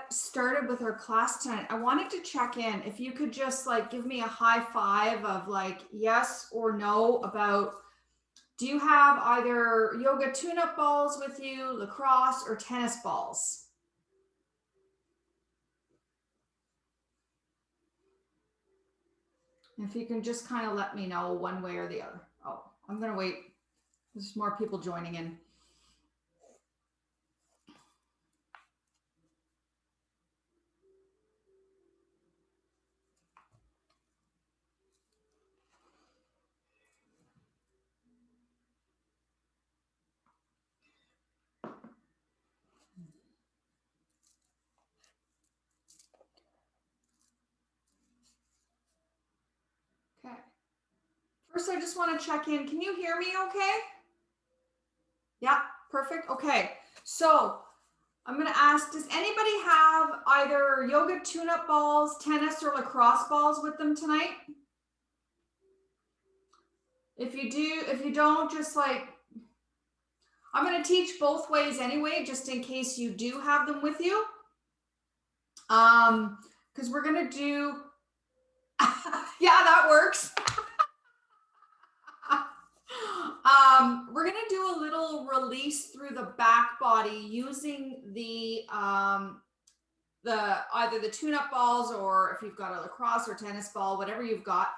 get started with our class tonight, I wanted to check in. If you could just like give me a high five of like yes or no about, do you have either yoga tune-up balls with you, lacrosse, or tennis balls? If you can just kind of let me know one way or the other. Oh, I'm going to wait. There's more people joining in. Okay. First, I just want to check in. Can you hear me okay? Yeah, perfect. Okay. So I'm going to ask, does anybody have either yoga tune-up balls, tennis, or lacrosse balls with them tonight? If you do, if you don't, just like, I'm going to teach both ways anyway, just in case you do have them with you. Because we're going to do, yeah, that works. We're going to do a little release through the back body using the either the tune-up balls, or if you've got a lacrosse or tennis ball, whatever you've got.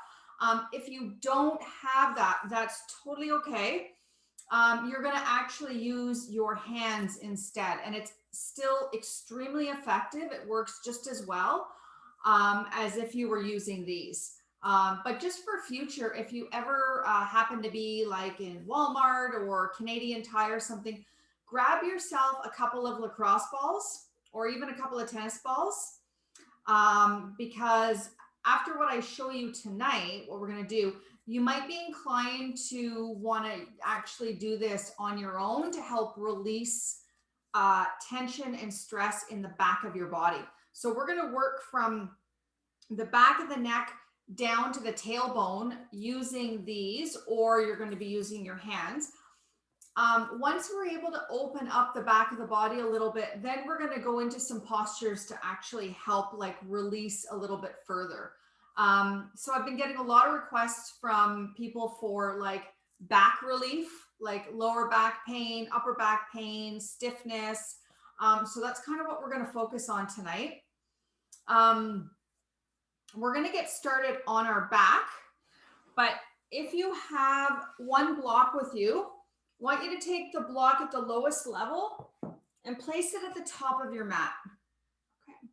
If you don't have that, that's totally okay. You're going to actually use your hands instead, and it's still extremely effective. It works just as well as if you were using these. But just for future, if you ever happen to be like in Walmart or Canadian Tire or something, grab yourself a couple of lacrosse balls or even a couple of tennis balls, because after what I show you tonight, what we're going to do, you might be inclined to want to actually do this on your own to help release tension and stress in the back of your body. So we're going to work from the back of the neck down to the tailbone using these, or you're going to be using your hands. Once we're able to open up the back of the body a little bit, then we're going to go into some postures to actually help like release a little bit further. So I've been getting a lot of requests from people for like back relief, like lower back pain, upper back pain, stiffness. So that's kind of what we're going to focus on tonight. We're going to get started on our back, but if you have one block with you, I want you to take the block at the lowest level and place it at the top of your mat. Okay.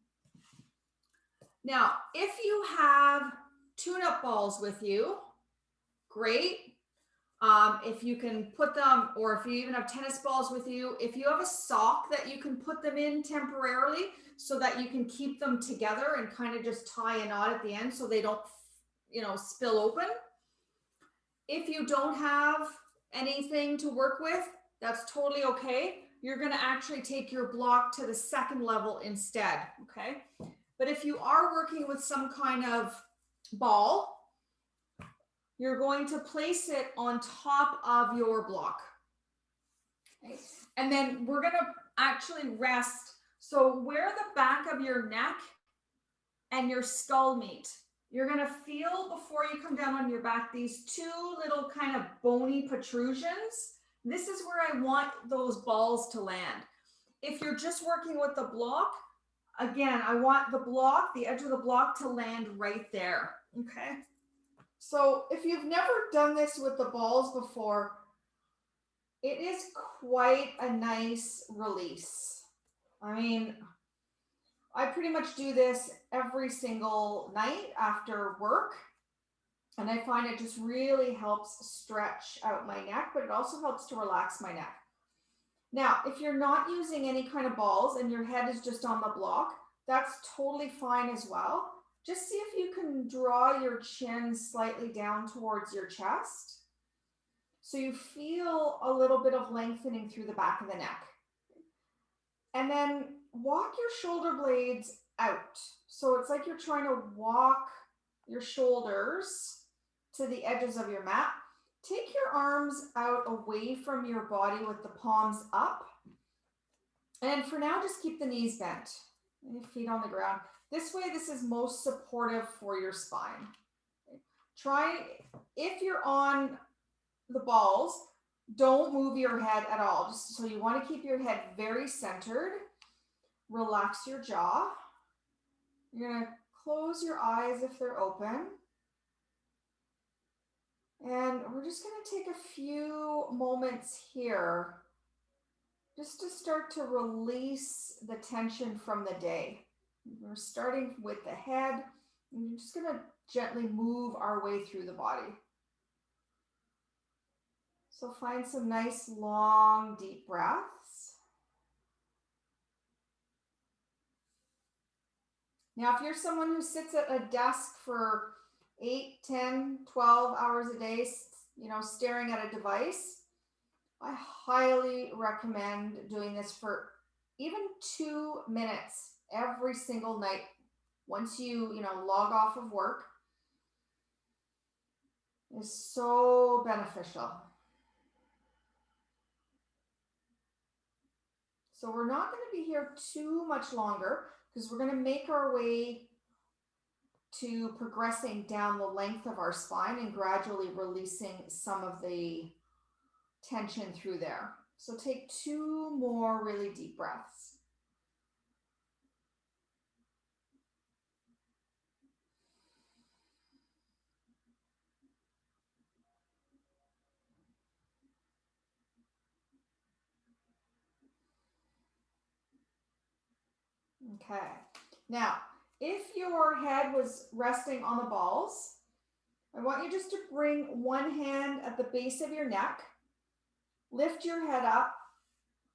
Now, if you have tune-up balls with you, great. If you can put them, or if you even have tennis balls with you, if you have a sock that you can put them in temporarily so that you can keep them together and kind of just tie a knot at the end so they don't, spill open. If you don't have anything to work with, that's totally okay. You're going to actually take your block to the second level instead, okay? But if you are working with some kind of ball, you're going to place it on top of your block. Okay? And then we're going to actually rest. So where the back of your neck and your skull meet, you're going to feel before you come down on your back these two little kind of bony protrusions. This is where I want those balls to land. If you're just working with the block, again, I want the block, the edge of the block to land right there, okay? So if you've never done this with the balls before, it is quite a nice release. I mean, I pretty much do this every single night after work. And I find it just really helps stretch out my neck, but it also helps to relax my neck. Now, if you're not using any kind of balls and your head is just on the block, that's totally fine as well. Just see if you can draw your chin slightly down towards your chest, so you feel a little bit of lengthening through the back of the neck. And then walk your shoulder blades out. So it's like you're trying to walk your shoulders to the edges of your mat. Take your arms out away from your body with the palms up. And for now, just keep the knees bent. And your feet on the ground. This way, this is most supportive for your spine. Okay. Try, if you're on the balls, don't move your head at all. Just so you want to keep your head very centered. Relax your jaw. You're going to close your eyes if they're open. And we're just going to take a few moments here just to start to release the tension from the day. We're starting with the head, and you're just going to gently move our way through the body. So find some nice, long, deep breaths. Now, if you're someone who sits at a desk for 8, 10, 12 hours a day, staring at a device, I highly recommend doing this for even 2 minutes every single night. Once you log off of work, is so beneficial. So we're not going to be here too much longer because we're going to make our way to progressing down the length of our spine and gradually releasing some of the tension through there. So take 2 more really deep breaths. Okay. Now, if your head was resting on the balls, I want you just to bring one hand at the base of your neck, lift your head up,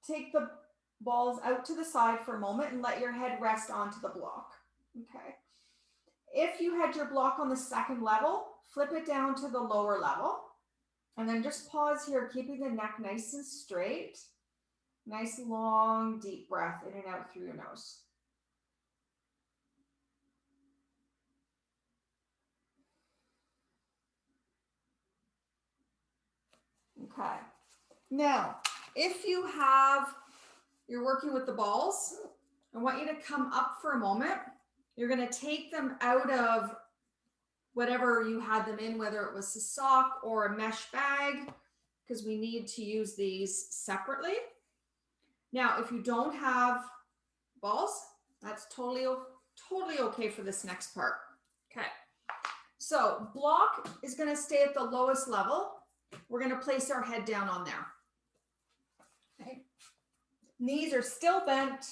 take the balls out to the side for a moment and let your head rest onto the block. Okay. If you had your block on the second level, flip it down to the lower level and then just pause here, keeping the neck nice and straight. Nice, long, deep breath in and out through your nose. Okay. Now, if you're working with the balls, I want you to come up for a moment. You're going to take them out of whatever you had them in, whether it was a sock or a mesh bag, because we need to use these separately. Now, if you don't have balls, that's totally okay for this next part. Okay. So block is going to stay at the lowest level. We're going to place our head down on there. Okay. Knees are still bent.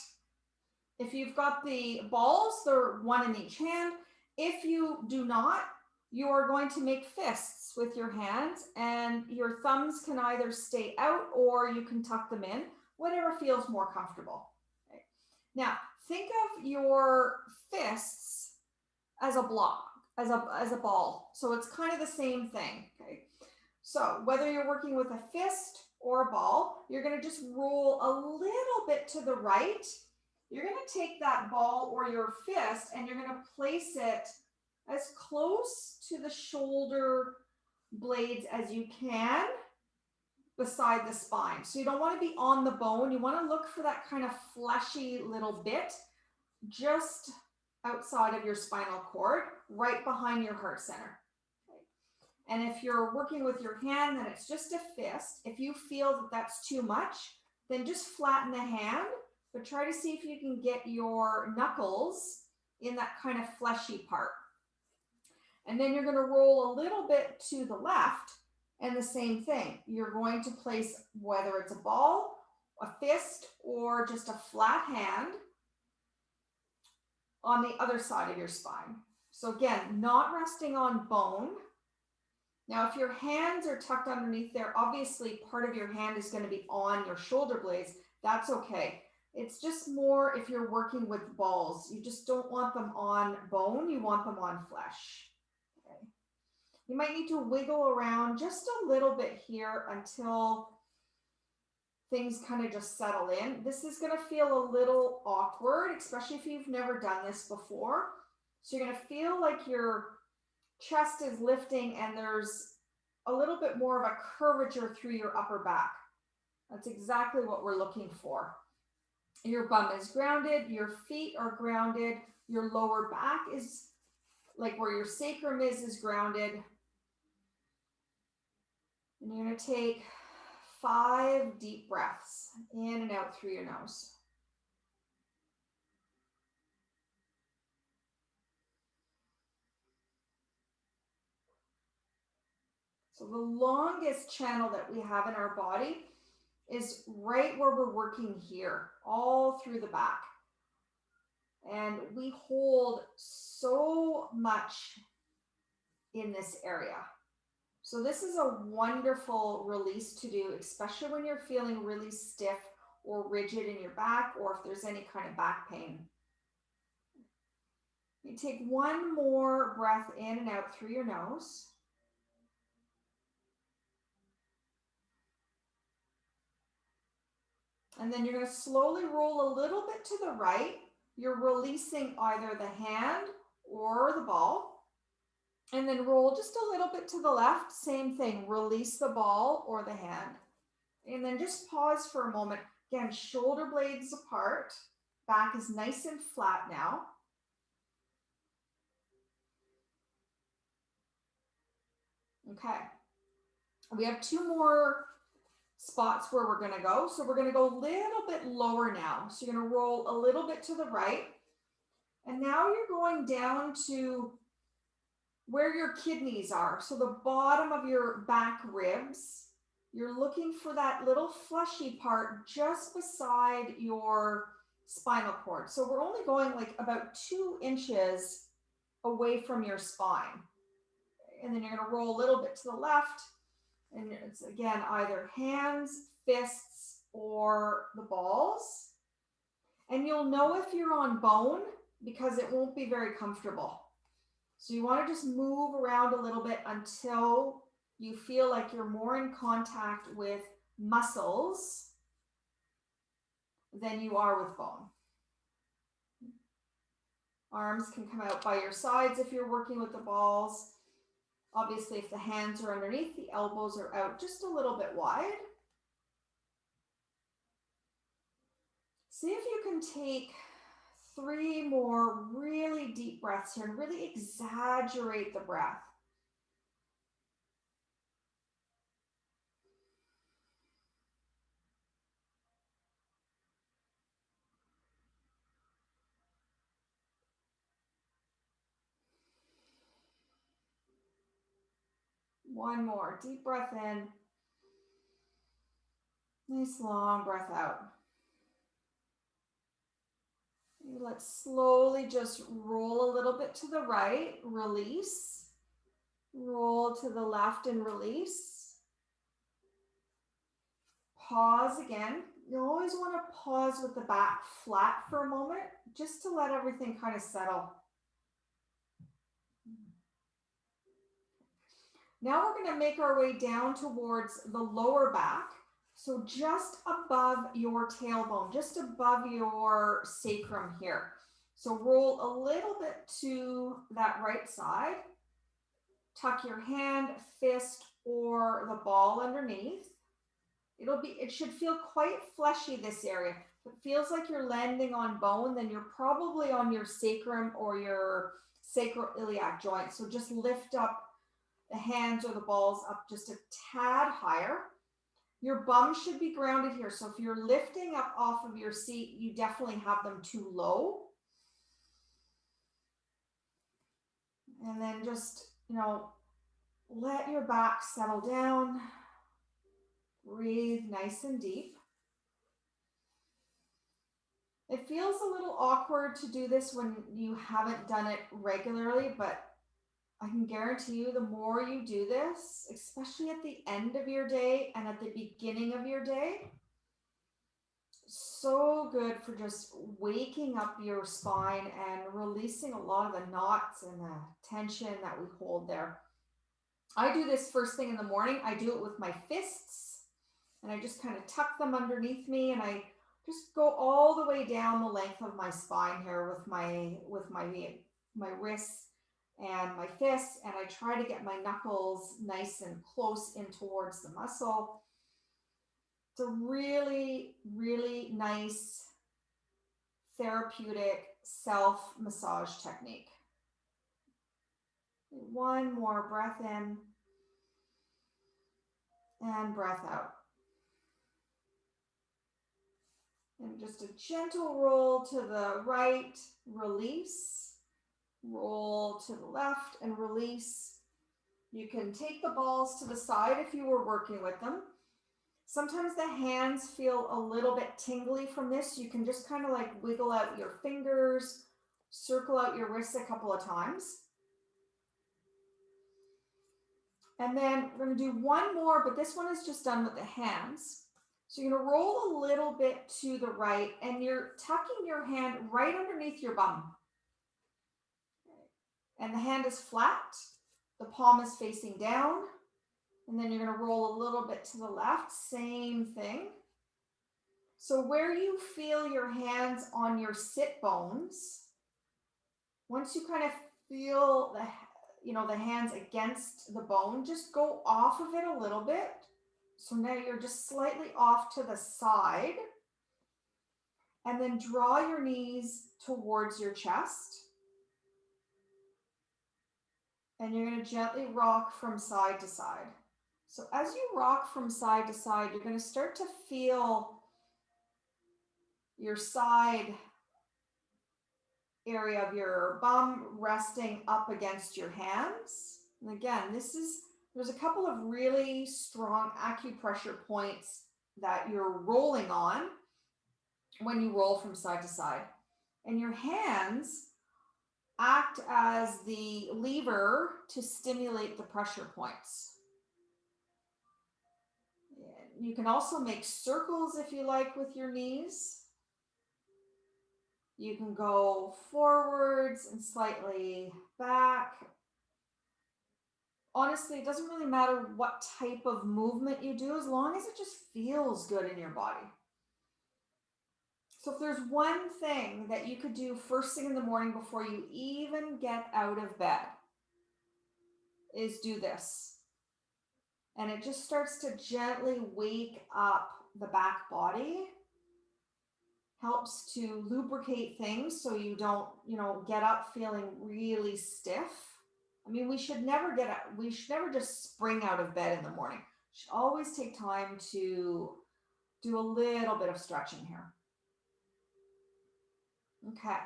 If you've got the balls, they're one in each hand. If you do not, you are going to make fists with your hands and your thumbs can either stay out or you can tuck them in, whatever feels more comfortable. Okay. Now, think of your fists as a block, as a ball. So it's kind of the same thing. Okay. So whether you're working with a fist or a ball, you're going to just roll a little bit to the right. You're going to take that ball or your fist and you're going to place it as close to the shoulder blades as you can beside the spine. So you don't want to be on the bone. You want to look for that kind of fleshy little bit just outside of your spinal cord, right behind your heart center. And if you're working with your hand, then it's just a fist. If you feel that that's too much, then just flatten the hand, but try to see if you can get your knuckles in that kind of fleshy part. And then you're going to roll a little bit to the left and the same thing. You're going to place, whether it's a ball, a fist, or just a flat hand on the other side of your spine. So again, not resting on bone. Now, if your hands are tucked underneath there, obviously part of your hand is going to be on your shoulder blades. That's okay. It's just more if you're working with balls. You just don't want them on bone. You want them on flesh. Okay. You might need to wiggle around just a little bit here until things kind of just settle in. This is going to feel a little awkward, especially if you've never done this before. So you're going to feel like your chest is lifting and there's a little bit more of a curvature through your upper back. That's exactly what we're looking for. Your bum is grounded, your feet are grounded, your lower back is like where your sacrum is grounded. And you're going to take 5 deep breaths in and out through your nose. So the longest channel that we have in our body is right where we're working here, all through the back. And we hold so much in this area. So this is a wonderful release to do, especially when you're feeling really stiff or rigid in your back, or if there's any kind of back pain. You take one more breath in and out through your nose. And then you're going to slowly roll a little bit to the right. You're releasing either the hand or the ball. And then roll just a little bit to the left. Same thing, release the ball or the hand. And then just pause for a moment. Again, shoulder blades apart. Back is nice and flat now. Okay. We have 2 more spots where we're going to go. So we're going to go a little bit lower now. So you're going to roll a little bit to the right. And now you're going down to where your kidneys are. So the bottom of your back ribs. You're looking for that little fleshy part just beside your spinal cord. So we're only going like about 2 inches away from your spine. And then you're going to roll a little bit to the left. And it's again, either hands, fists, or the balls. And you'll know if you're on bone because it won't be very comfortable. So you want to just move around a little bit until you feel like you're more in contact with muscles than you are with bone. Arms can come out by your sides if you're working with the balls. Obviously, if the hands are underneath, the elbows are out just a little bit wide. See if you can take 3 more really deep breaths here and really exaggerate the breath. One more deep breath in. Nice long breath out. Let's slowly just roll a little bit to the right, release. Roll to the left and release. Pause again. You always want to pause with the back flat for a moment, just to let everything kind of settle. Now we're going to make our way down towards the lower back. So just above your tailbone, just above your sacrum here. So roll a little bit to that right side. Tuck your hand, fist, or the ball underneath. It should feel quite fleshy, this area. If it feels like you're landing on bone, then you're probably on your sacrum or your sacroiliac joint. So just lift up the hands or the balls up just a tad higher. Your bum should be grounded here. So if you're lifting up off of your seat, you definitely have them too low. And then just, let your back settle down. Breathe nice and deep. It feels a little awkward to do this when you haven't done it regularly, but I can guarantee you the more you do this, especially at the end of your day and at the beginning of your day, so good for just waking up your spine and releasing a lot of the knots and the tension that we hold there. I do this first thing in the morning. I do it with my fists, and I just kind of tuck them underneath me, and I just go all the way down the length of my spine here with my wrists and my fists, and I try to get my knuckles nice and close in towards the muscle. It's a really, really nice therapeutic self-massage technique. One more breath in and breath out. And just a gentle roll to the right, release. Roll to the left and release. You can take the balls to the side if you were working with them. Sometimes the hands feel a little bit tingly from this. You can just kind of like wiggle out your fingers, circle out your wrists a couple of times. And then we're going to do one more, but this one is just done with the hands. So you're going to roll a little bit to the right and you're tucking your hand right underneath your bum. And the hand is flat. The palm is facing down. And then you're going to roll a little bit to the left. Same thing. So where you feel your hands on your sit bones, once you kind of feel the hands against the bone, just go off of it a little bit. So now you're just slightly off to the side. And then draw your knees towards your chest. And you're going to gently rock from side to side. So as you rock from side to side, you're going to start to feel your side area of your bum resting up against your hands. And again, there's a couple of really strong acupressure points that you're rolling on when you roll from side to side. And your hands act as the lever to stimulate the pressure points. You can also make circles if you like with your knees. You can go forwards and slightly back. Honestly, it doesn't really matter what type of movement you do as long as it just feels good in your body. So if there's one thing that you could do first thing in the morning before you even get out of bed, is do this. And it just starts to gently wake up the back body, helps to lubricate things so you don't, get up feeling really stiff. I mean, we should never just spring out of bed in the morning. We should always take time to do a little bit of stretching here. Okay,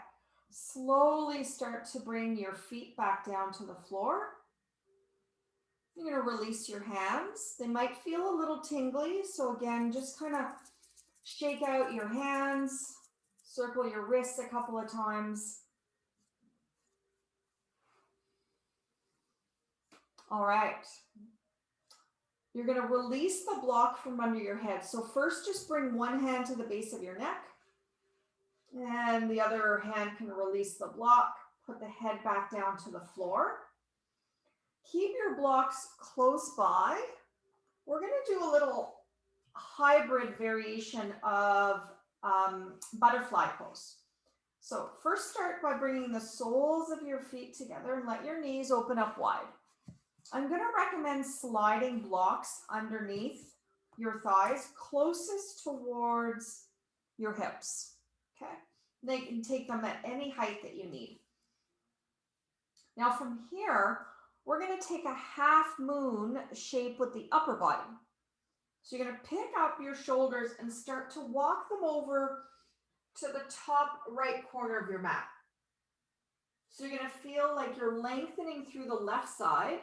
slowly start to bring your feet back down to the floor. You're going to release your hands. They might feel a little tingly. So again, just kind of shake out your hands, circle your wrists a couple of times. All right. You're going to release the block from under your head. So first, just bring one hand to the base of your neck. And the other hand can release the block. Put the head back down to the floor. Keep your blocks close by. We're going to do a little hybrid variation of butterfly pose. So first start by bringing the soles of your feet together and let your knees open up wide. I'm going to recommend sliding blocks underneath your thighs closest towards your hips. Okay, they can take them at any height that you need. Now from here, we're going to take a half moon shape with the upper body. So you're going to pick up your shoulders and start to walk them over to the top right corner of your mat. So you're going to feel like you're lengthening through the left side,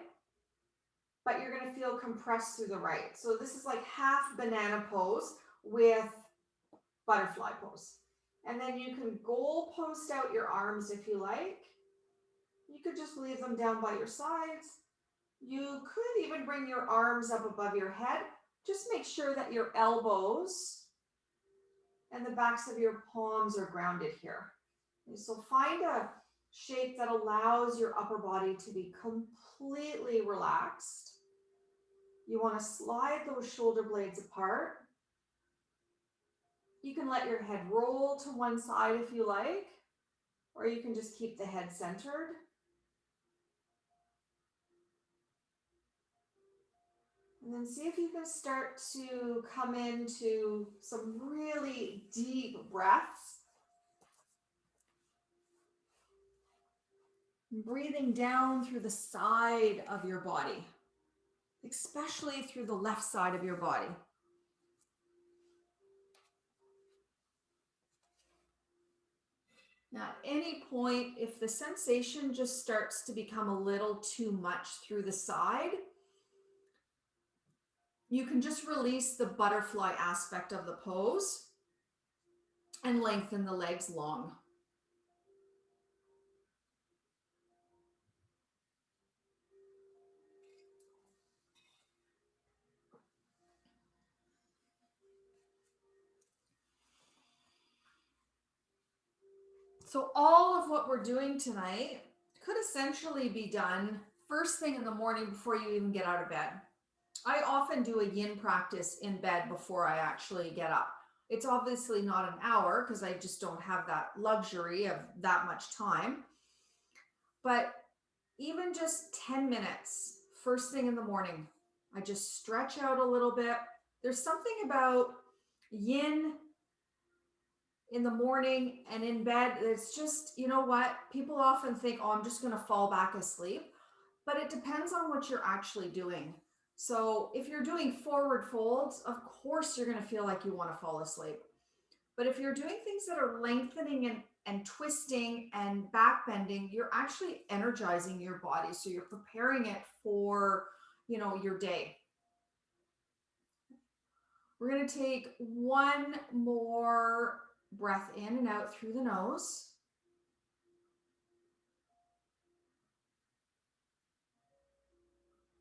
but you're going to feel compressed through the right. So this is like half banana pose with butterfly pose. And then you can goal post out your arms if you like. You could just leave them down by your sides. You could even bring your arms up above your head. Just make sure that your elbows and the backs of your palms are grounded here. And so find a shape that allows your upper body to be completely relaxed. You want to slide those shoulder blades apart. You can let your head roll to one side if you like, or you can just keep the head centered. And then see if you can start to come into some really deep breaths. Breathing down through the side of your body, especially through the left side of your body. Now, at any point, if the sensation just starts to become a little too much through the side, you can just release the butterfly aspect of the pose and lengthen the legs long. So all of what we're doing tonight could essentially be done first thing in the morning before you even get out of bed. I often do a yin practice in bed before I actually get up. It's obviously not an hour because I just don't have that luxury of that much time. But even just 10 minutes, first thing in the morning, I just stretch out a little bit. There's something about yin in the morning and in bed. It's just, you know what? People often think, oh, I'm just going to fall back asleep. But it depends on what you're actually doing. So if you're doing forward folds, of course, you're going to feel like you want to fall asleep. But if you're doing things that are lengthening and twisting and back bending, you're actually energizing your body. So you're preparing it for, your day. We're going to take one more breath in and out through the nose.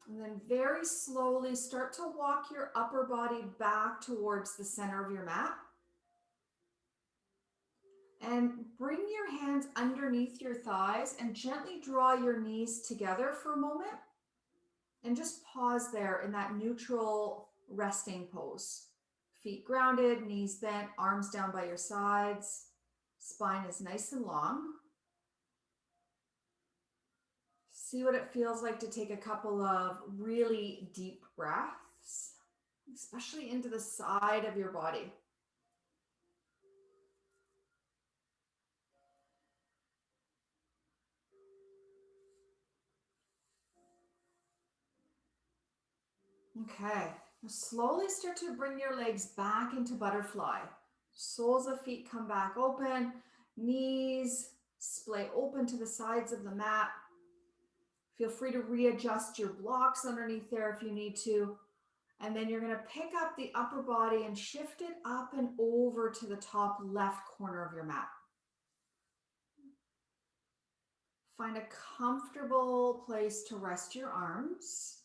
And then very slowly start to walk your upper body back towards the center of your mat. And bring your hands underneath your thighs and gently draw your knees together for a moment. And just pause there in that neutral resting pose. Feet grounded, knees bent, arms down by your sides. Spine is nice and long. See what it feels like to take a couple of really deep breaths, especially into the side of your body. Okay, now slowly start to bring your legs back into butterfly. Soles of feet come back open, knees splay open to the sides of the mat. Feel free to readjust your blocks underneath there if you need to. And then you're going to pick up the upper body and shift it up and over to the top left corner of your mat. Find a comfortable place to rest your arms.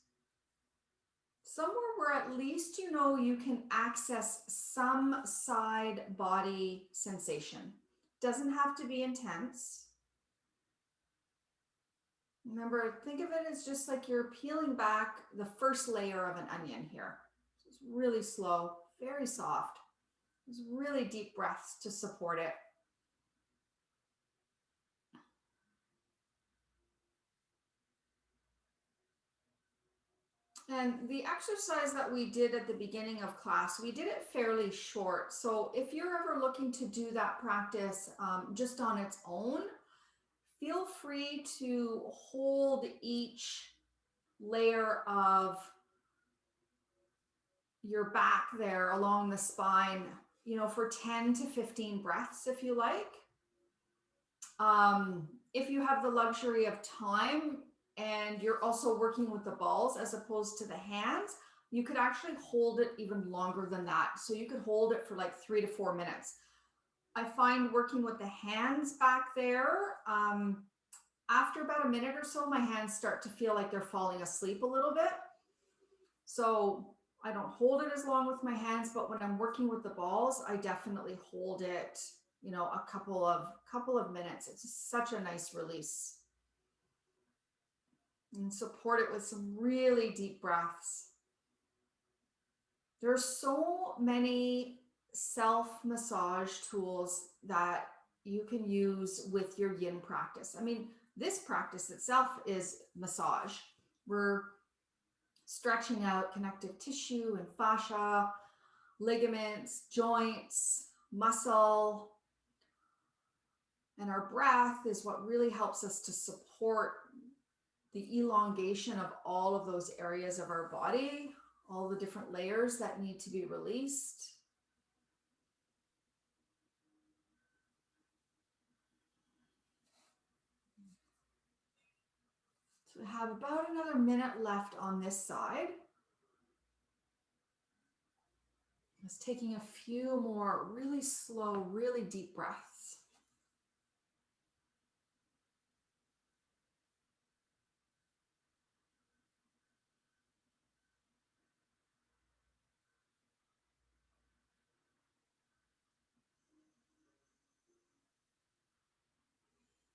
Somewhere where at least you can access some side body sensation. Doesn't have to be intense. Remember, think of it as just like you're peeling back the first layer of an onion here. So it's really slow, very soft. There's really deep breaths to support it. And the exercise that we did at the beginning of class, we did it fairly short. So if you're ever looking to do that practice just on its own, feel free to hold each layer of your back there along the spine, for 10 to 15 breaths if you like. If you have the luxury of time and you're also working with the balls as opposed to the hands, you could actually hold it even longer than that. So you could hold it for like 3 to 4 minutes. I find working with the hands back there, after about a minute or so, my hands start to feel like they're falling asleep a little bit. So I don't hold it as long with my hands, but when I'm working with the balls, I definitely hold it, a couple of minutes. It's such a nice release. And support it with some really deep breaths. There are so many self-massage tools that you can use with your yin practice. I mean, this practice itself is massage. We're stretching out connective tissue and fascia, ligaments, joints, muscle. And our breath is what really helps us to support the elongation of all of those areas of our body, all the different layers that need to be released. So we have about another minute left on this side. Just taking a few more really slow, really deep breaths.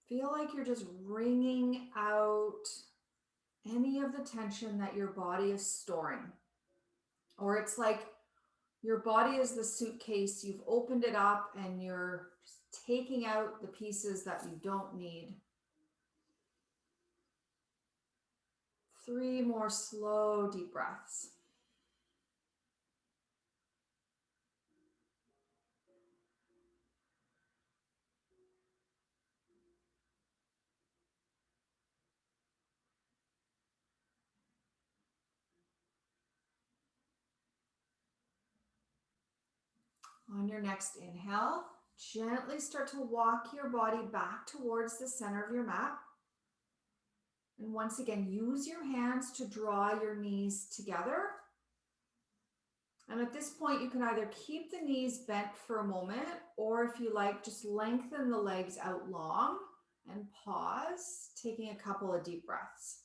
Feel like you're just wringing out any of the tension that your body is storing. Or it's like your body is the suitcase, you've opened it up and you're just taking out the pieces that you don't need. 3 more slow, deep breaths. On your next inhale, gently start to walk your body back towards the center of your mat. And once again, use your hands to draw your knees together. And at this point, you can either keep the knees bent for a moment, or if you like, just lengthen the legs out long and pause, taking a couple of deep breaths.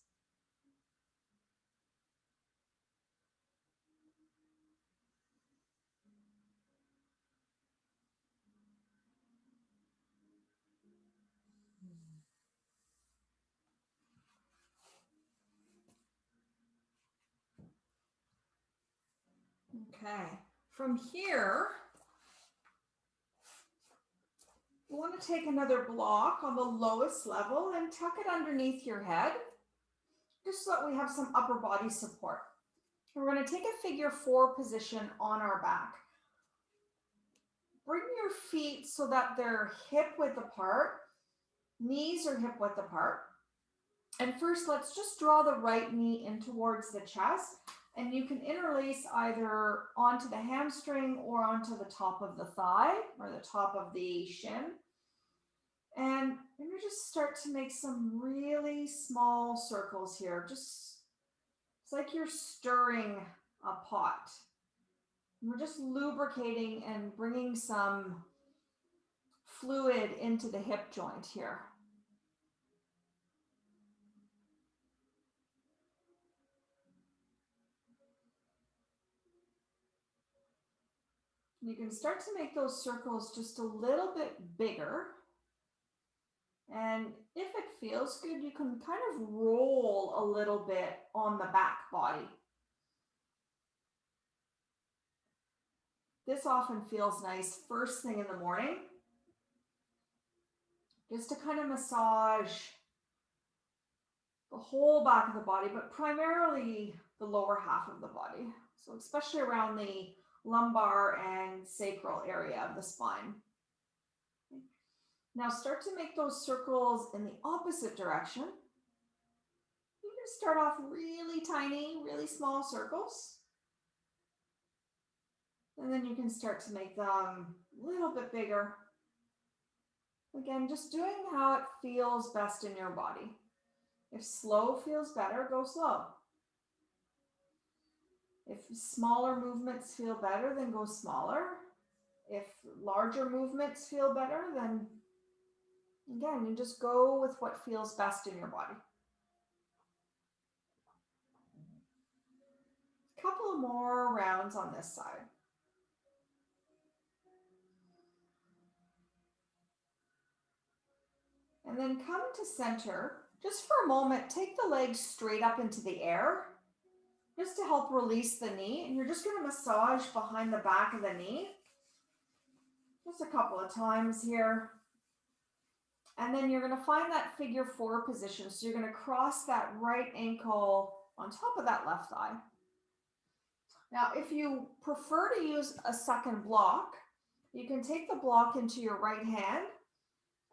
Okay, from here, you want to take another block on the lowest level and tuck it underneath your head, just so that we have some upper body support. We're going to take a figure 4 position on our back. Bring your feet so that they're hip width apart, knees are hip width apart. And first, let's just draw the right knee in towards the chest, and you can interlace either onto the hamstring or onto the top of the thigh or the top of the shin. And then you just start to make some really small circles here. Just, it's like you're stirring a pot. And we're just lubricating and bringing some fluid into the hip joint here. You can start to make those circles just a little bit bigger. And if it feels good, you can kind of roll a little bit on the back body. This often feels nice first thing in the morning, just to kind of massage the whole back of the body, but primarily the lower half of the body. So especially around the lumbar and sacral area of the spine. Now start to make those circles in the opposite direction. You can start off really tiny, really small circles. And then you can start to make them a little bit bigger. Again, just doing how it feels best in your body. If slow feels better, go slow. If smaller movements feel better, then go smaller. If larger movements feel better, then again, you just go with what feels best in your body. A couple of more rounds on this side. And then come to center. Just for a moment, take the legs straight up into the air, just to help release the knee. And you're just going to massage behind the back of the knee. Just a couple of times here. And then you're going to find that figure 4 position. So you're going to cross that right ankle on top of that left thigh. Now, if you prefer to use a second block, you can take the block into your right hand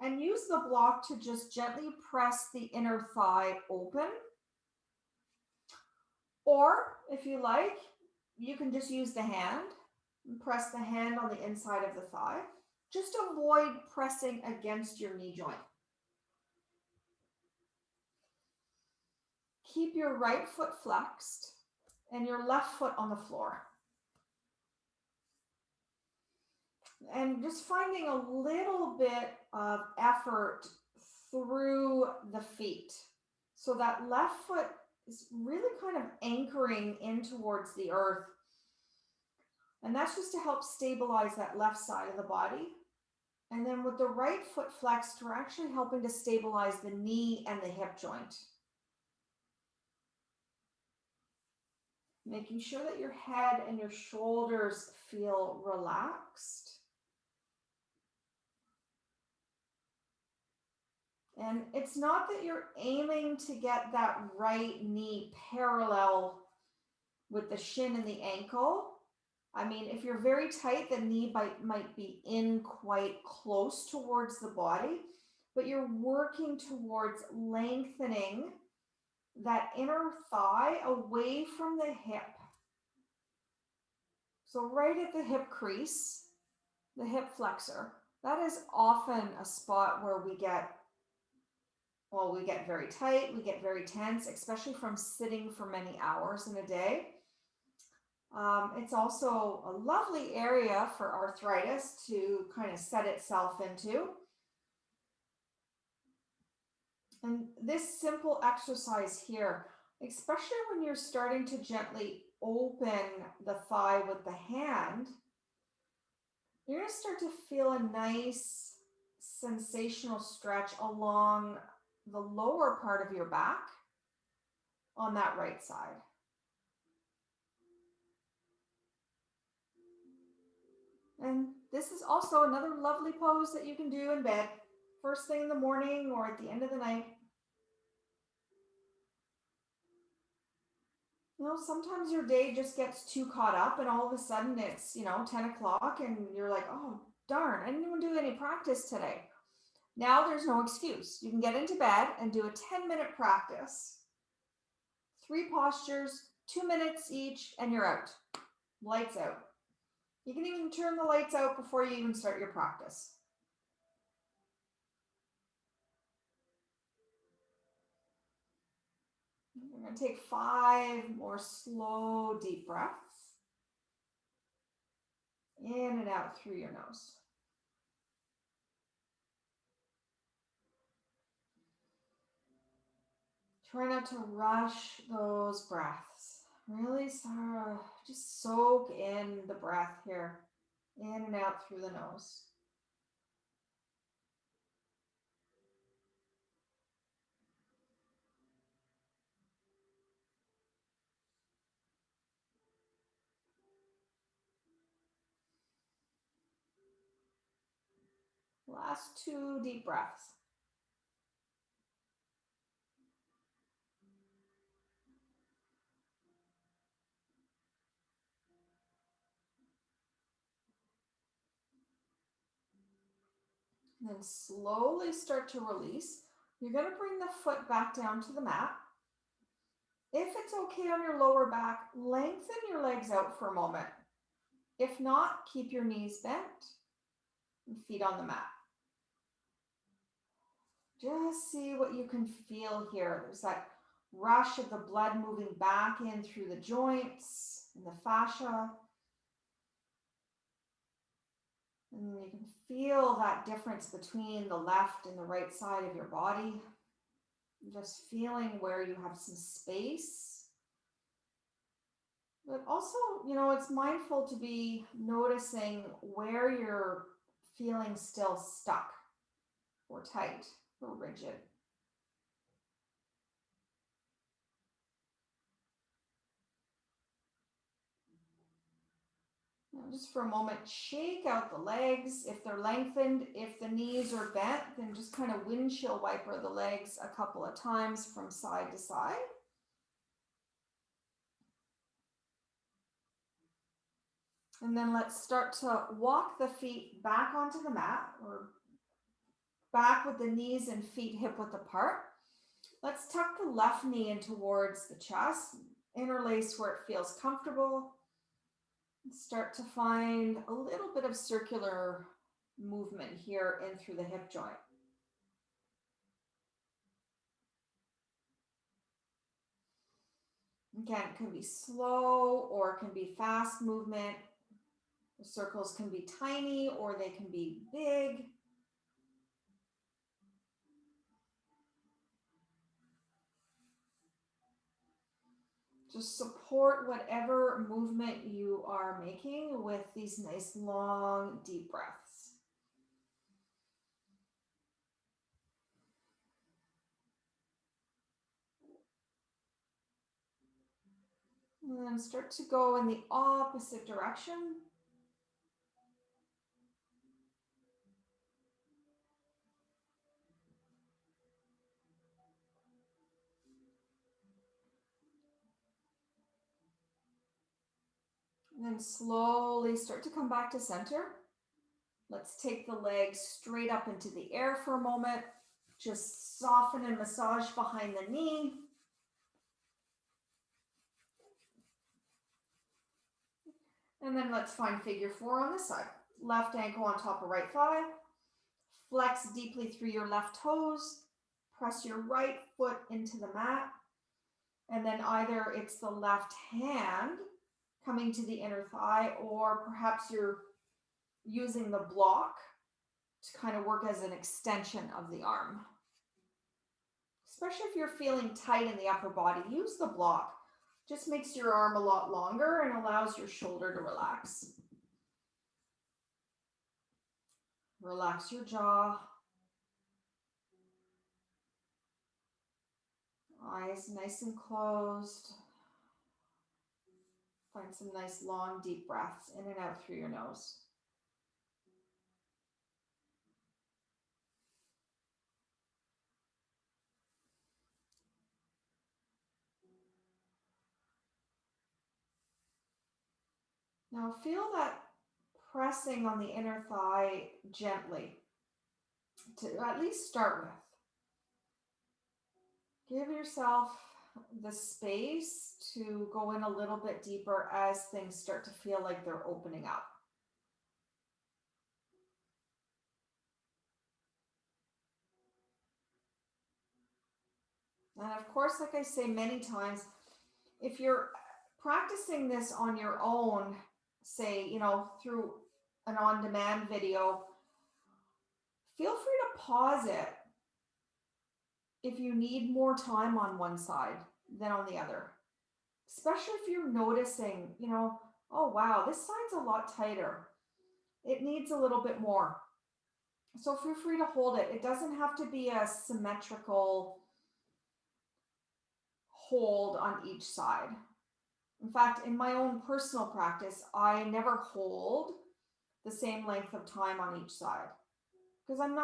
and use the block to just gently press the inner thigh open. Or if you like, you can just use the hand and press the hand on the inside of the thigh. Just avoid pressing against your knee joint. Keep your right foot flexed and your left foot on the floor. And just finding a little bit of effort through the feet. So that left foot is really kind of anchoring in towards the earth. And that's just to help stabilize that left side of the body. And then with the right foot flexed, we're actually helping to stabilize the knee and the hip joint. Making sure that your head and your shoulders feel relaxed. And it's not that you're aiming to get that right knee parallel with the shin and the ankle. I mean, if you're very tight, the knee might be in quite close towards the body, but you're working towards lengthening that inner thigh away from the hip. So right at the hip crease, the hip flexor, that is often a spot where we get very tight, we get very tense, especially from sitting for many hours in a day. It's also a lovely area for arthritis to kind of set itself into. And this simple exercise here, especially when you're starting to gently open the thigh with the hand, you're going to start to feel a nice sensational stretch along the lower part of your back on that right side. And this is also another lovely pose that you can do in bed, first thing in the morning or at the end of the night. You know, sometimes your day just gets too caught up and all of a sudden it's, 10 o'clock and you're like, oh, darn, I didn't even do any practice today. Now there's no excuse. You can get into bed and do a 10-minute practice. 3 postures, 2 minutes each, and you're out. Lights out. You can even turn the lights out before you even start your practice. We're going to take 5 more slow, deep breaths. In and out through your nose. Try not to rush those breaths. Really just soak in the breath here. In and out through the nose. Last 2 deep breaths. And then slowly start to release. You're going to bring the foot back down to the mat. If it's okay on your lower back, lengthen your legs out for a moment. If not, keep your knees bent and feet on the mat. Just see what you can feel here. There's that rush of the blood moving back in through the joints and the fascia. And you can feel that difference between the left and the right side of your body. Just feeling where you have some space. But also, it's mindful to be noticing where you're feeling still stuck or tight or rigid. Now, just for a moment, shake out the legs. If they're lengthened, if the knees are bent, then just kind of windshield wiper the legs a couple of times from side to side. And then let's start to walk the feet back onto the mat or back with the knees and feet hip width apart. Let's tuck the left knee in towards the chest, interlace where it feels comfortable. Start to find a little bit of circular movement here in through the hip joint. Again, it can be slow or it can be fast movement. The circles can be tiny or they can be big. Just support whatever movement you are making with these nice long deep breaths. And then start to go in the opposite direction. And then slowly start to come back to center. Let's take the legs straight up into the air for a moment. Just soften and massage behind the knee. And then let's find figure four on this side. Left ankle on top of right thigh. Flex deeply through your left toes. Press your right foot into the mat. And then either it's the left hand coming to the inner thigh, or perhaps you're using the block to kind of work as an extension of the arm. Especially if you're feeling tight in the upper body, use the block. Just makes your arm a lot longer and allows your shoulder to relax. Relax your jaw. Eyes nice and closed. Find some nice long deep breaths in and out through your nose. Now feel that pressing on the inner thigh gently to at least start with. Give yourself the space to go in a little bit deeper as things start to feel like they're opening up. And of course, like I say many times, if you're practicing this on your own, say, through an on-demand video, feel free to pause it if you need more time on one side than on the other. Especially if you're noticing, oh wow, this side's a lot tighter. It needs a little bit more. So feel free to hold it. It doesn't have to be a symmetrical hold on each side. In fact, in my own personal practice, I never hold the same length of time on each side because I'm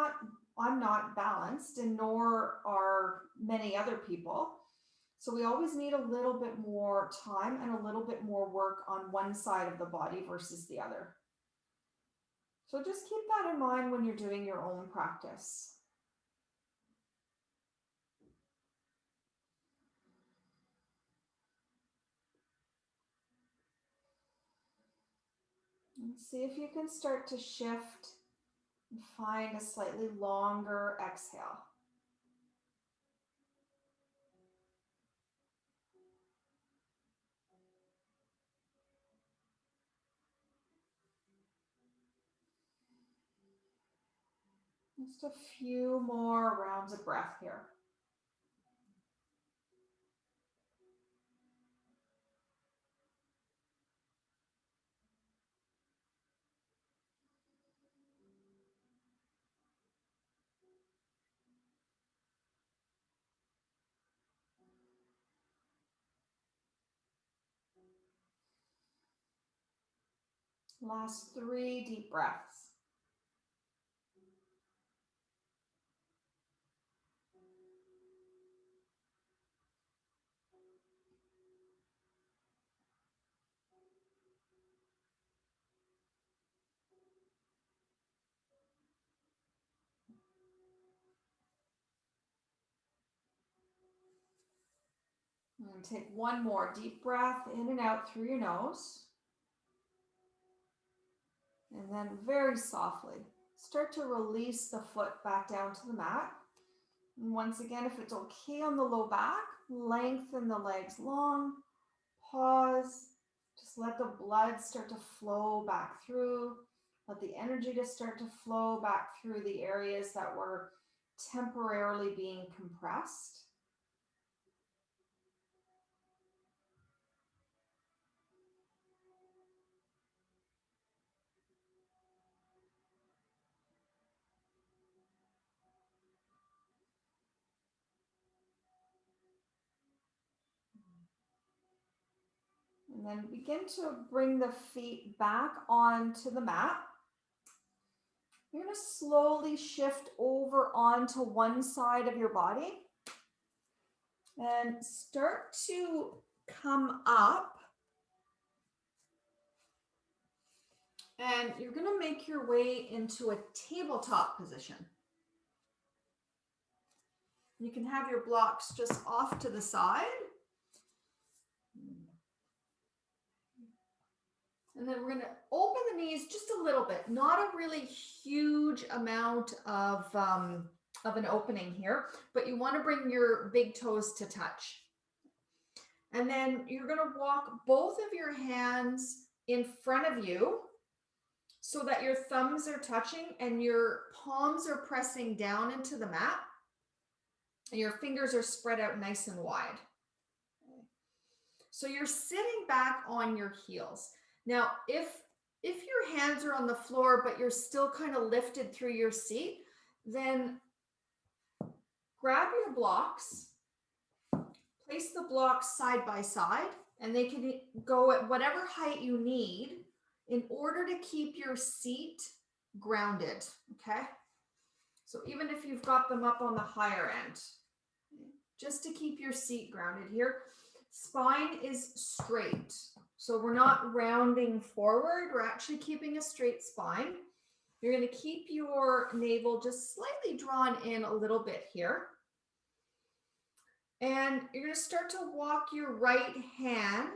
not balanced, and nor are many other people. So we always need a little bit more time and a little bit more work on one side of the body versus the other. So just keep that in mind when you're doing your own practice. And see if you can start to shift and find a slightly longer exhale. Just a few more rounds of breath here. Last 3 deep breaths. And take one more deep breath in and out through your nose. And then very softly, start to release the foot back down to the mat. And once again, if it's okay on the low back, lengthen the legs long, pause, just let the blood start to flow back through. Let the energy just start to flow back through the areas that were temporarily being compressed. And then begin to bring the feet back onto the mat. You're going to slowly shift over onto one side of your body and start to come up. And you're going to make your way into a tabletop position. You can have your blocks just off to the side. And then we're going to open the knees just a little bit, not a really huge amount of an opening here, but you want to bring your big toes to touch. And then you're going to walk both of your hands in front of you so that your thumbs are touching and your palms are pressing down into the mat. And your fingers are spread out nice and wide. So you're sitting back on your heels. Now, if your hands are on the floor, but you're still kind of lifted through your seat, then grab your blocks, place the blocks side by side, and they can go at whatever height you need in order to keep your seat grounded, okay? So even if you've got them up on the higher end, just to keep your seat grounded here. Spine is straight. So we're not rounding forward. We're actually keeping a straight spine. You're going to keep your navel just slightly drawn in a little bit here. And you're going to start to walk your right hand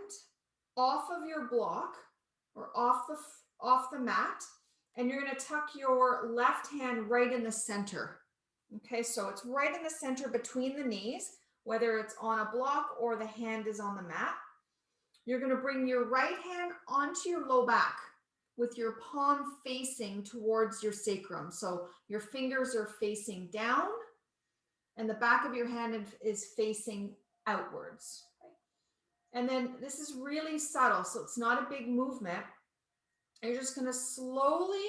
off of your block or off the mat. And you're going to tuck your left hand right in the center. Okay, so it's right in the center between the knees, whether it's on a block or the hand is on the mat. You're going to bring your right hand onto your low back with your palm facing towards your sacrum. So your fingers are facing down and the back of your hand is facing outwards. And then this is really subtle, so it's not a big movement. You're just going to slowly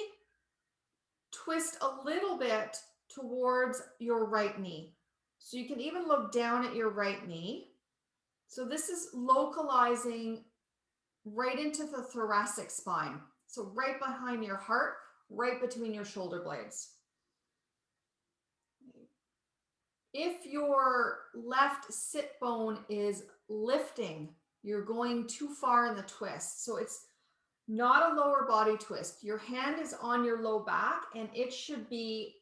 twist a little bit towards your right knee. So you can even look down at your right knee. So this is localizing right into the thoracic spine. So right behind your heart, right between your shoulder blades. If your left sit bone is lifting, you're going too far in the twist. So it's not a lower body twist. Your hand is on your low back and it should be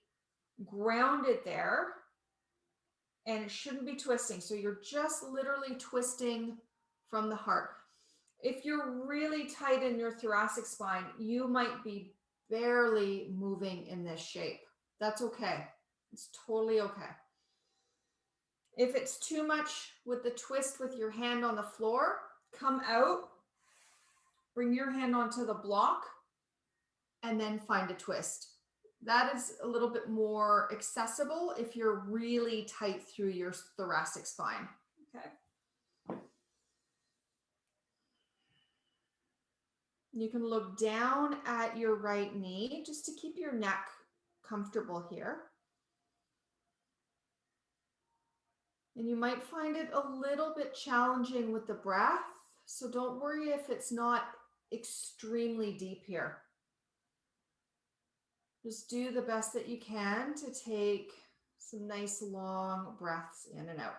grounded there and it shouldn't be twisting. So you're just literally twisting from the heart. If you're really tight in your thoracic spine, you might be barely moving in this shape. That's okay. It's totally okay. If it's too much with the twist with your hand on the floor, come out, bring your hand onto the block, and then find a twist. That is a little bit more accessible if you're really tight through your thoracic spine. Okay. You can look down at your right knee just to keep your neck comfortable here. And you might find it a little bit challenging with the breath. So don't worry if it's not extremely deep here. Just do the best that you can to take some nice long breaths in and out.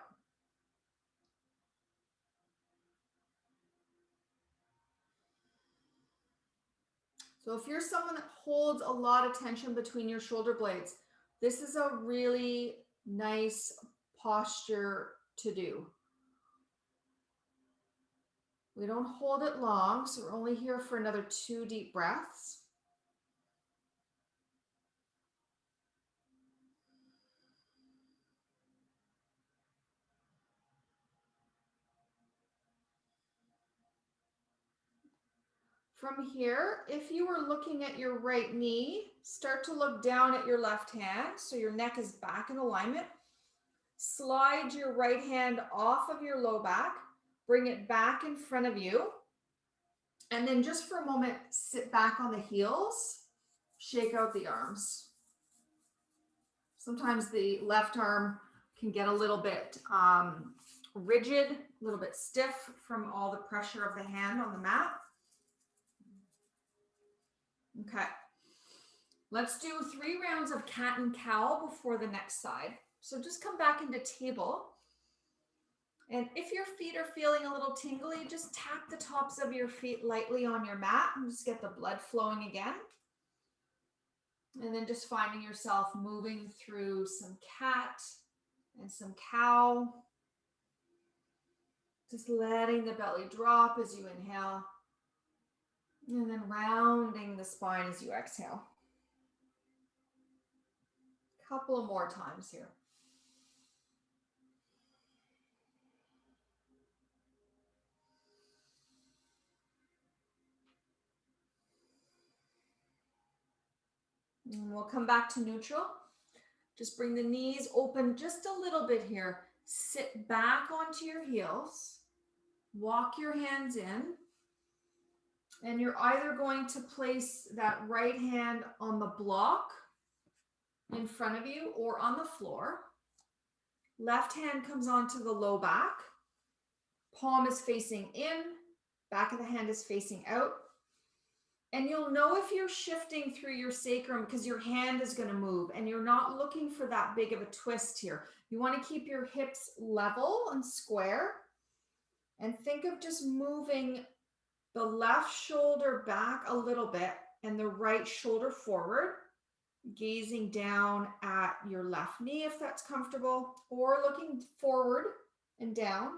So if you're someone that holds a lot of tension between your shoulder blades, this is a really nice posture to do. We don't hold it long, so we're only here for another 2 deep breaths. From here, if you were looking at your right knee, start to look down at your left hand so your neck is back in alignment. Slide your right hand off of your low back, bring it back in front of you, and then just for a moment, sit back on the heels, shake out the arms. Sometimes the left arm can get a little bit rigid, a little bit stiff from all the pressure of the hand on the mat. Okay, let's do 3 rounds of cat and cow before the next side. So just come back into table. And if your feet are feeling a little tingly, just tap the tops of your feet lightly on your mat and just get the blood flowing again. And then just finding yourself moving through some cat and some cow. Just letting the belly drop as you inhale. And then rounding the spine as you exhale. Couple of more times here. And we'll come back to neutral. Just bring the knees open just a little bit here. Sit back onto your heels. Walk your hands in. And you're either going to place that right hand on the block in front of you or on the floor. Left hand comes onto the low back. Palm is facing in. Back of the hand is facing out. And you'll know if you're shifting through your sacrum because your hand is going to move and you're not looking for that big of a twist here. You want to keep your hips level and square and think of just moving the left shoulder back a little bit and the right shoulder forward, gazing down at your left knee if that's comfortable, or looking forward and down.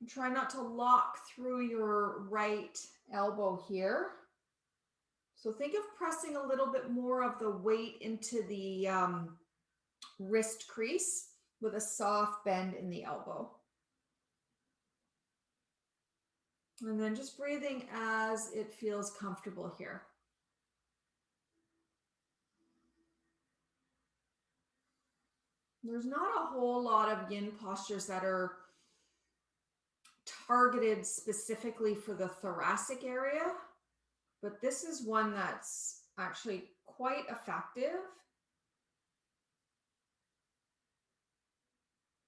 And try not to lock through your right elbow here. So think of pressing a little bit more of the weight into the wrist crease with a soft bend in the elbow. And then just breathing as it feels comfortable here. There's not a whole lot of yin postures that are targeted specifically for the thoracic area, but this is one that's actually quite effective.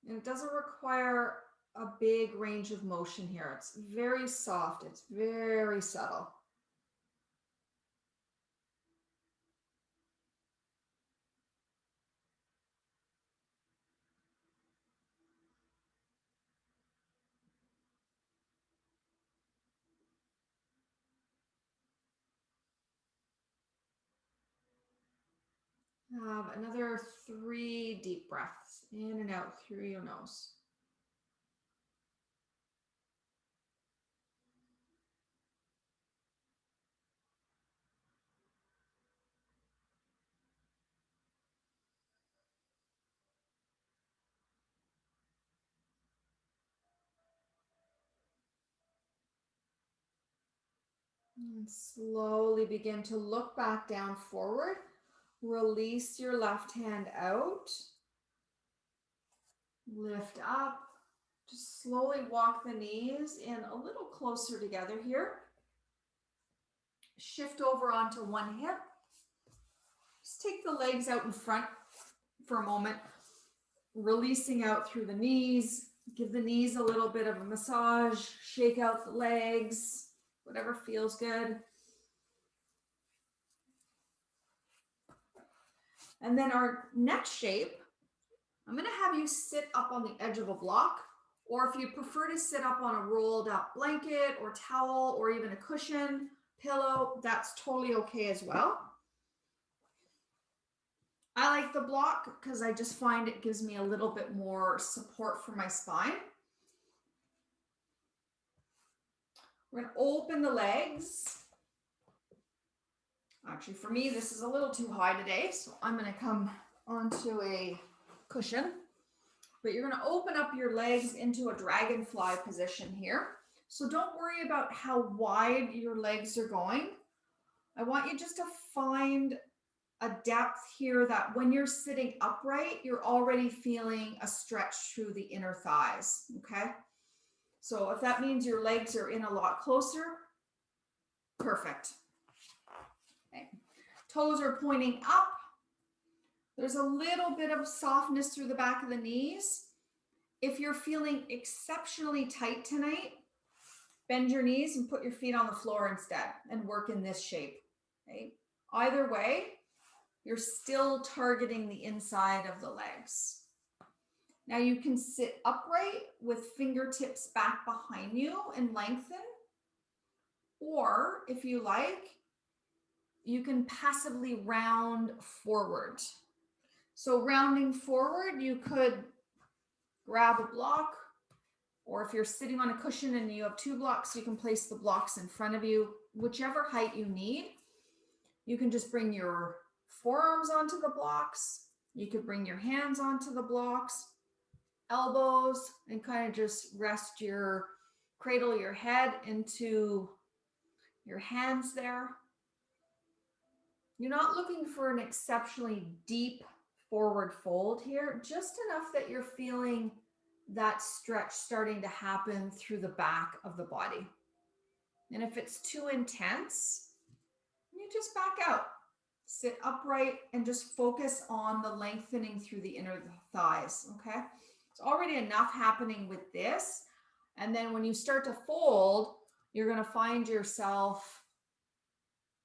And it doesn't require a big range of motion here. It's very soft. It's very subtle. Another 3 deep breaths in and out through your nose. And slowly begin to look back down forward. Release your left hand out. Lift up. Just slowly walk the knees in a little closer together here. Shift over onto one hip. Just take the legs out in front for a moment. Releasing out through the knees. Give the knees a little bit of a massage. Shake out the legs. Whatever feels good. And then our next shape, I'm going to have you sit up on the edge of a block, or if you prefer to sit up on a rolled up blanket or towel or even a cushion, pillow, that's totally okay as well. I like the block because I just find it gives me a little bit more support for my spine. We're going to open the legs. Actually, for me, this is a little too high today, so I'm going to come onto a cushion. But you're going to open up your legs into a dragonfly position here. So don't worry about how wide your legs are going. I want you just to find a depth here that when you're sitting upright, you're already feeling a stretch through the inner thighs, okay? So if that means your legs are in a lot closer, perfect. Okay. Toes are pointing up. There's a little bit of softness through the back of the knees. If you're feeling exceptionally tight tonight, bend your knees and put your feet on the floor instead and work in this shape. Okay? Either way, you're still targeting the inside of the legs. Now you can sit upright with fingertips back behind you and lengthen. Or if you like, you can passively round forward. So rounding forward, you could grab a block, or if you're sitting on a cushion and you have 2 blocks, you can place the blocks in front of you, whichever height you need. You can just bring your forearms onto the blocks. You could bring your hands onto the blocks, elbows, and kind of just cradle your head into your hands there. You're not looking for an exceptionally deep forward fold here, just enough that you're feeling that stretch starting to happen through the back of the body. And if it's too intense, you just back out. Sit upright and just focus on the lengthening through the inner thighs, okay? It's already enough happening with this. And then when you start to fold, you're going to find yourself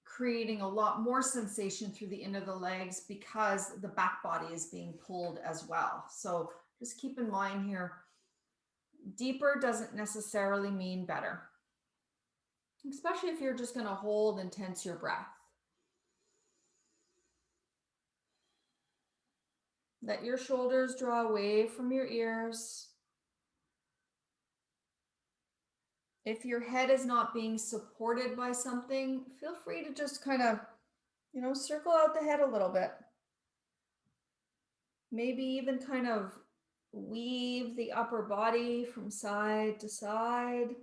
creating a lot more sensation through the inner of the legs because the back body is being pulled as well. So just keep in mind here, deeper doesn't necessarily mean better, especially if you're just going to hold and tense your breath. Let your shoulders draw away from your ears. If your head is not being supported by something, feel free to just kind of, circle out the head a little bit. Maybe even kind of weave the upper body from side to side.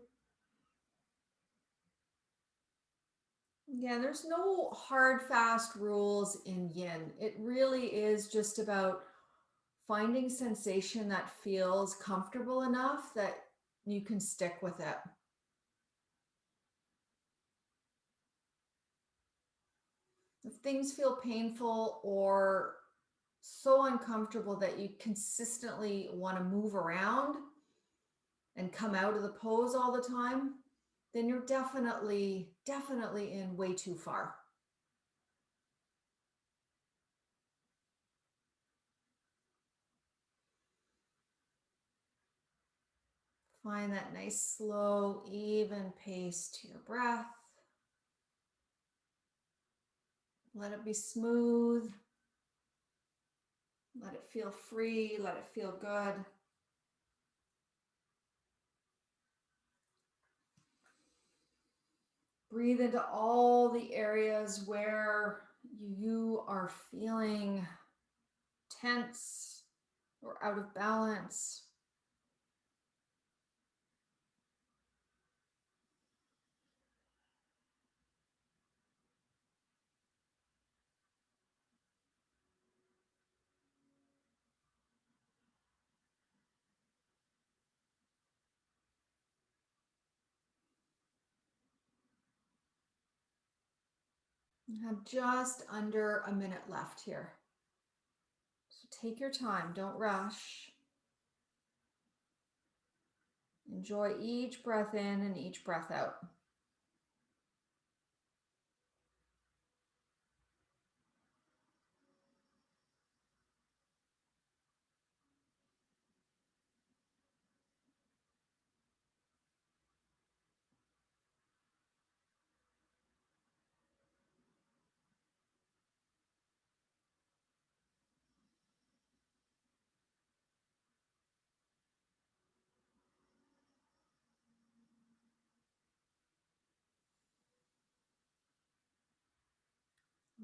Yeah, there's no hard, fast rules in yin. It really is just about finding sensation that feels comfortable enough that you can stick with it. If things feel painful or so uncomfortable that you consistently want to move around and come out of the pose all the time, then you're definitely in way too far. Find that nice, slow, even pace to your breath. Let it be smooth. Let it feel free. Let it feel good. Breathe into all the areas where you are feeling tense or out of balance. You have just under a minute left here. So take your time, don't rush. Enjoy each breath in and each breath out.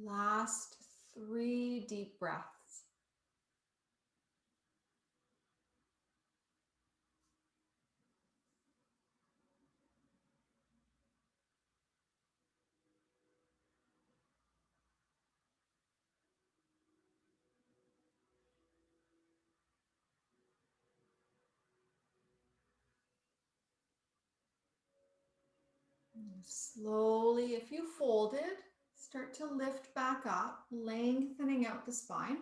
Last 3 deep breaths. Slowly, if you folded, start to lift back up, lengthening out the spine.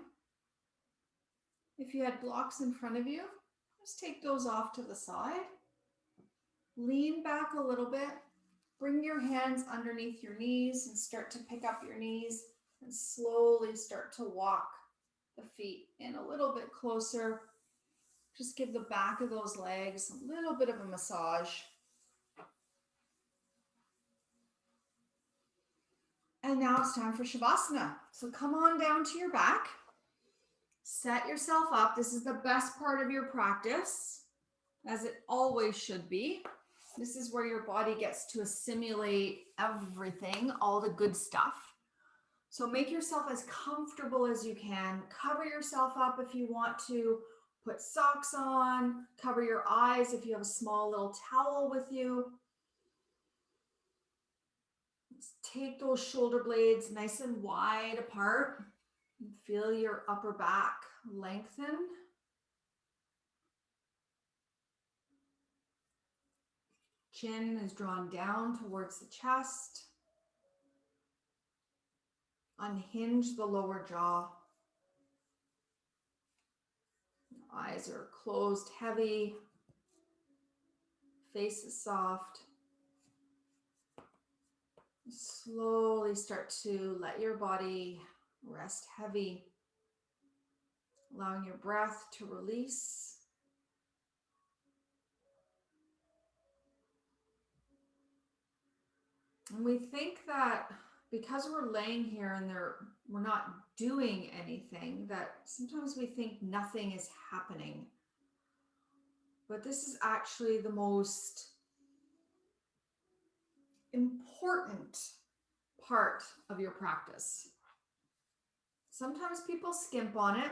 If you had blocks in front of you, just take those off to the side. Lean back a little bit. Bring your hands underneath your knees and start to pick up your knees and slowly start to walk the feet in a little bit closer. Just give the back of those legs a little bit of a massage. And now it's time for Shavasana. So come on down to your back. Set yourself up. This is the best part of your practice, as it always should be. This is where your body gets to assimilate everything, all the good stuff. So make yourself as comfortable as you can. Cover yourself up if you want to. Put socks on. Cover your eyes if you have a small little towel with you. Take those shoulder blades nice and wide apart. Feel your upper back lengthen. Chin is drawn down towards the chest. Unhinge the lower jaw. Eyes are closed, heavy. Face is soft. Slowly start to let your body rest heavy, allowing your breath to release. And we think that because we're laying here and we're not doing anything, that sometimes we think nothing is happening. But this is actually the most important part of your practice. Sometimes people skimp on it,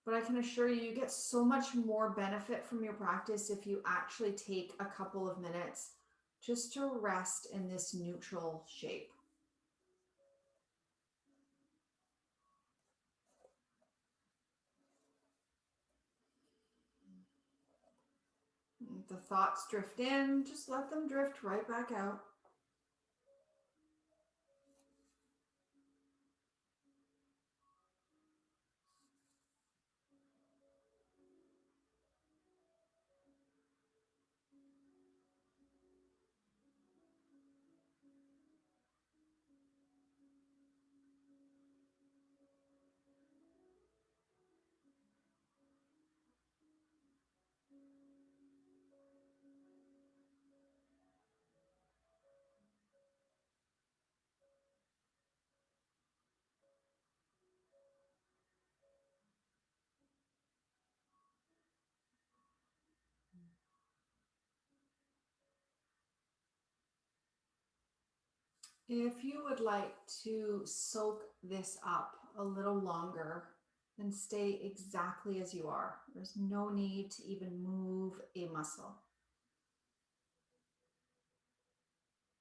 but I can assure you, you get so much more benefit from your practice if you actually take a couple of minutes just to rest in this neutral shape. If the thoughts drift in, just let them drift right back out. If you would like to soak this up a little longer, then stay exactly as you are. There's no need to even move a muscle.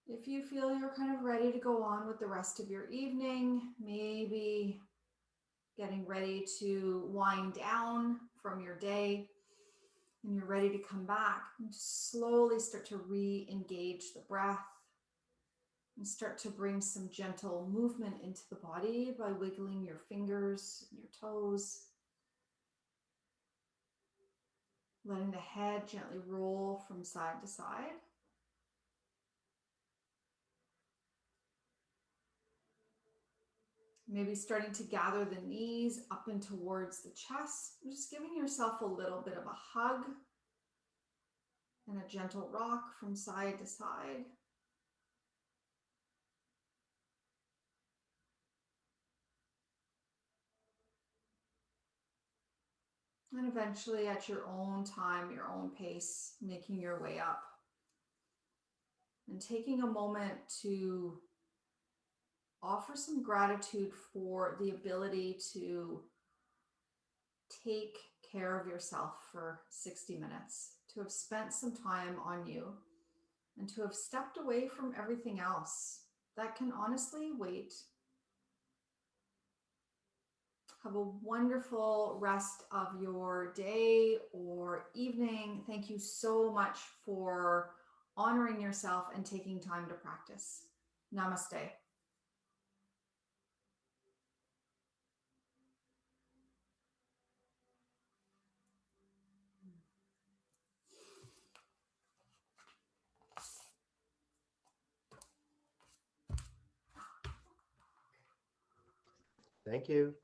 If you feel you're kind of ready to go on with the rest of your evening, maybe getting ready to wind down from your day, and you're ready to come back, and just slowly start to re-engage the breath and start to bring some gentle movement into the body by wiggling your fingers and your toes, letting the head gently roll from side to side. Maybe starting to gather the knees up and towards the chest, just giving yourself a little bit of a hug and a gentle rock from side to side. And eventually, at your own time, your own pace, making your way up. And taking a moment to offer some gratitude for the ability to take care of yourself for 60 minutes, to have spent some time on you, and to have stepped away from everything else that can honestly wait. Have a wonderful rest of your day or evening. Thank you so much for honoring yourself and taking time to practice. Namaste. Thank you.